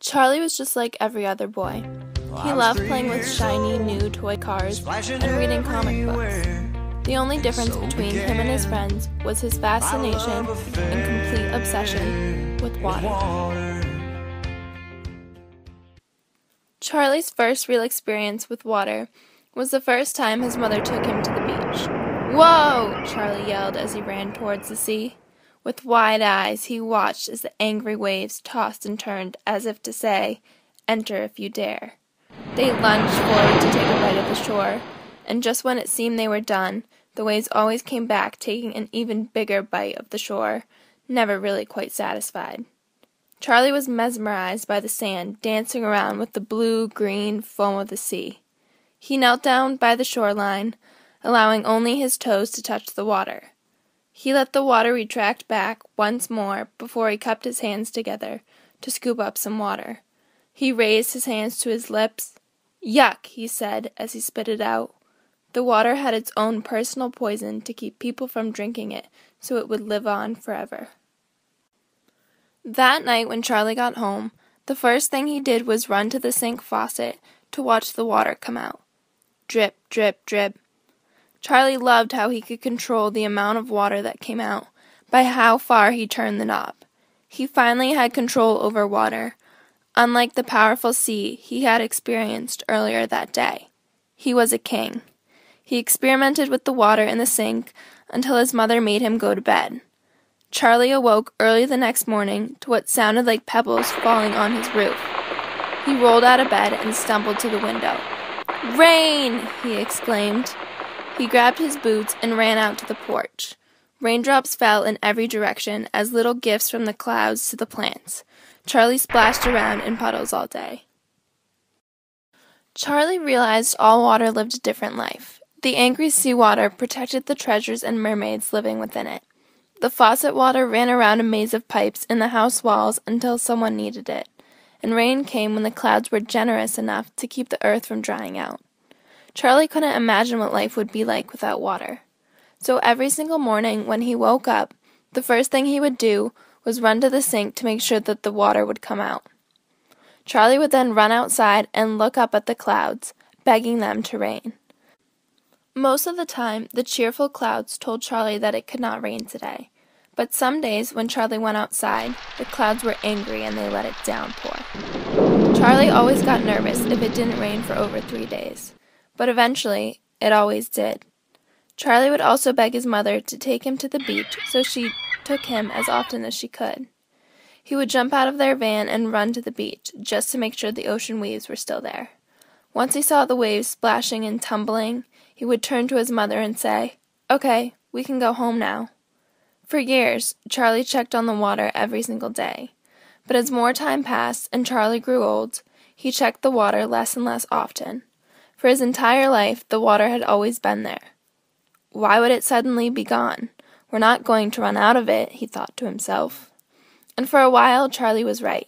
Charlie was just like every other boy. He loved playing with shiny, new toy cars and reading comic books. The only difference between him and his friends was his fascination and complete obsession with water. Charlie's first real experience with water was the first time his mother took him to the beach. "Whoa!" Charlie yelled as he ran towards the sea. With wide eyes, he watched as the angry waves tossed and turned as if to say, "Enter if you dare." They lunged forward to take a bite of the shore, and just when it seemed they were done, the waves always came back taking an even bigger bite of the shore, never really quite satisfied. Charlie was mesmerized by the sand dancing around with the blue-green foam of the sea. He knelt down by the shoreline, allowing only his toes to touch the water. He let the water retract back once more before he cupped his hands together to scoop up some water. He raised his hands to his lips. "Yuck," he said as he spit it out. The water had its own personal poison to keep people from drinking it so it would live on forever. That night when Charlie got home, the first thing he did was run to the sink faucet to watch the water come out. Drip, drip, drip. Charlie loved how he could control the amount of water that came out by how far he turned the knob. He finally had control over water, unlike the powerful sea he had experienced earlier that day. He was a king. He experimented with the water in the sink until his mother made him go to bed. Charlie awoke early the next morning to what sounded like pebbles falling on his roof. He rolled out of bed and stumbled to the window. "Rain!" he exclaimed. He grabbed his boots and ran out to the porch. Raindrops fell in every direction as little gifts from the clouds to the plants. Charlie splashed around in puddles all day. Charlie realized all water lived a different life. The angry seawater protected the treasures and mermaids living within it. The faucet water ran around a maze of pipes in the house walls until someone needed it, and rain came when the clouds were generous enough to keep the earth from drying out. Charlie couldn't imagine what life would be like without water. So every single morning when he woke up, the first thing he would do was run to the sink to make sure that the water would come out. Charlie would then run outside and look up at the clouds, begging them to rain. Most of the time, the cheerful clouds told Charlie that it could not rain today. But some days, when Charlie went outside, the clouds were angry and they let it downpour. Charlie always got nervous if it didn't rain for over 3 days. But eventually, it always did. Charlie would also beg his mother to take him to the beach, so she took him as often as she could. He would jump out of their van and run to the beach, just to make sure the ocean waves were still there. Once he saw the waves splashing and tumbling, he would turn to his mother and say, "Okay, we can go home now." For years, Charlie checked on the water every single day. But as more time passed and Charlie grew old, he checked the water less and less often. For his entire life, the water had always been there. Why would it suddenly be gone? We're not going to run out of it, he thought to himself. And for a while, Charlie was right.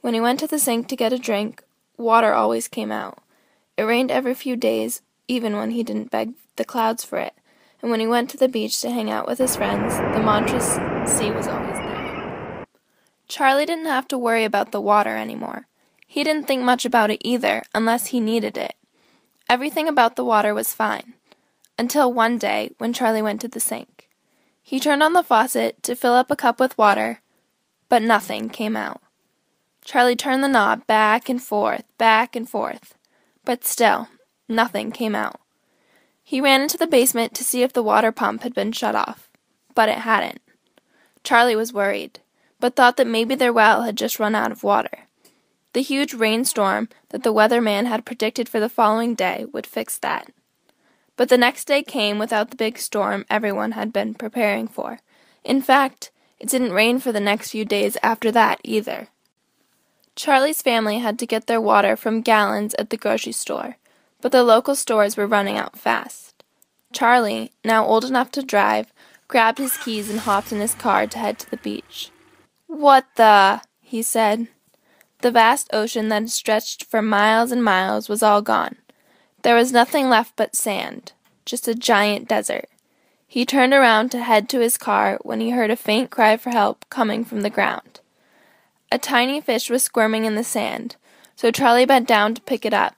When he went to the sink to get a drink, water always came out. It rained every few days, even when he didn't beg the clouds for it. And when he went to the beach to hang out with his friends, the monstrous sea was always there. Charlie didn't have to worry about the water anymore. He didn't think much about it either, unless he needed it. Everything about the water was fine, until one day when Charlie went to the sink. He turned on the faucet to fill up a cup with water, but nothing came out. Charlie turned the knob back and forth, but still, nothing came out. He ran into the basement to see if the water pump had been shut off, but it hadn't. Charlie was worried, but thought that maybe their well had just run out of water. The huge rainstorm that the weatherman had predicted for the following day would fix that. But the next day came without the big storm everyone had been preparing for. In fact, it didn't rain for the next few days after that either. Charlie's family had to get their water from gallons at the grocery store, but the local stores were running out fast. Charlie, now old enough to drive, grabbed his keys and hopped in his car to head to the beach. "What the?" he said. The vast ocean that had stretched for miles and miles was all gone. There was nothing left but sand, just a giant desert. He turned around to head to his car when he heard a faint cry for help coming from the ground. A tiny fish was squirming in the sand, so Charlie bent down to pick it up.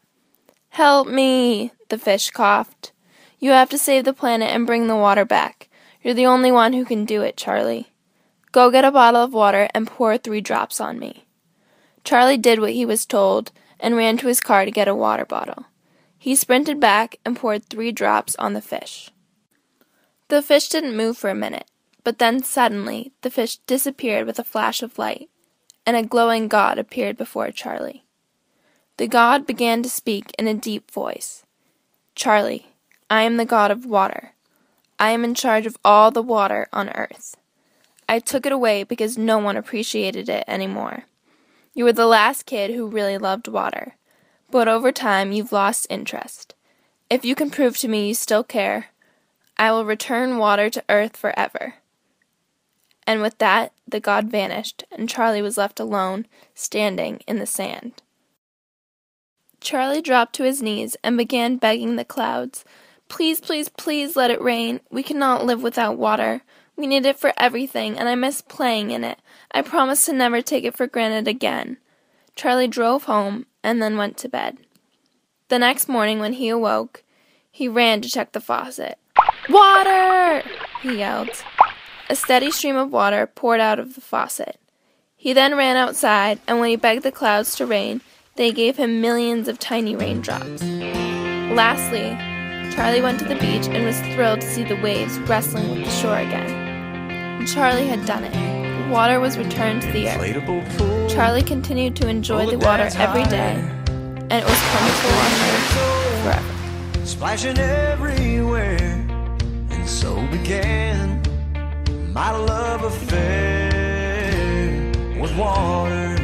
"Help me," the fish coughed. "You have to save the planet and bring the water back. You're the only one who can do it, Charlie. Go get a bottle of water and pour 3 drops on me." Charlie did what he was told and ran to his car to get a water bottle. He sprinted back and poured 3 drops on the fish. The fish didn't move for a minute, but then suddenly the fish disappeared with a flash of light, and a glowing god appeared before Charlie. The god began to speak in a deep voice. "Charlie, I am the god of water. I am in charge of all the water on earth. I took it away because no one appreciated it anymore. You were the last kid who really loved water, but over time you've lost interest. If you can prove to me you still care, I will return water to earth forever." And with that, the god vanished, and Charlie was left alone, standing in the sand. Charlie dropped to his knees and began begging the clouds, "Please, please, please let it rain. We cannot live without water. We need it for everything, and I miss playing in it. I promise to never take it for granted again." Charlie drove home and then went to bed. The next morning when he awoke, he ran to check the faucet. "Water!" he yelled. A steady stream of water poured out of the faucet. He then ran outside, and when he begged the clouds to rain, they gave him millions of tiny raindrops. Lastly, Charlie went to the beach and was thrilled to see the waves wrestling with the shore again. Charlie had done it. Water was returned to the earth. Charlie continued to enjoy the water every day, and it was plentiful on earth forever. Splashing everywhere, and so began my love affair with water.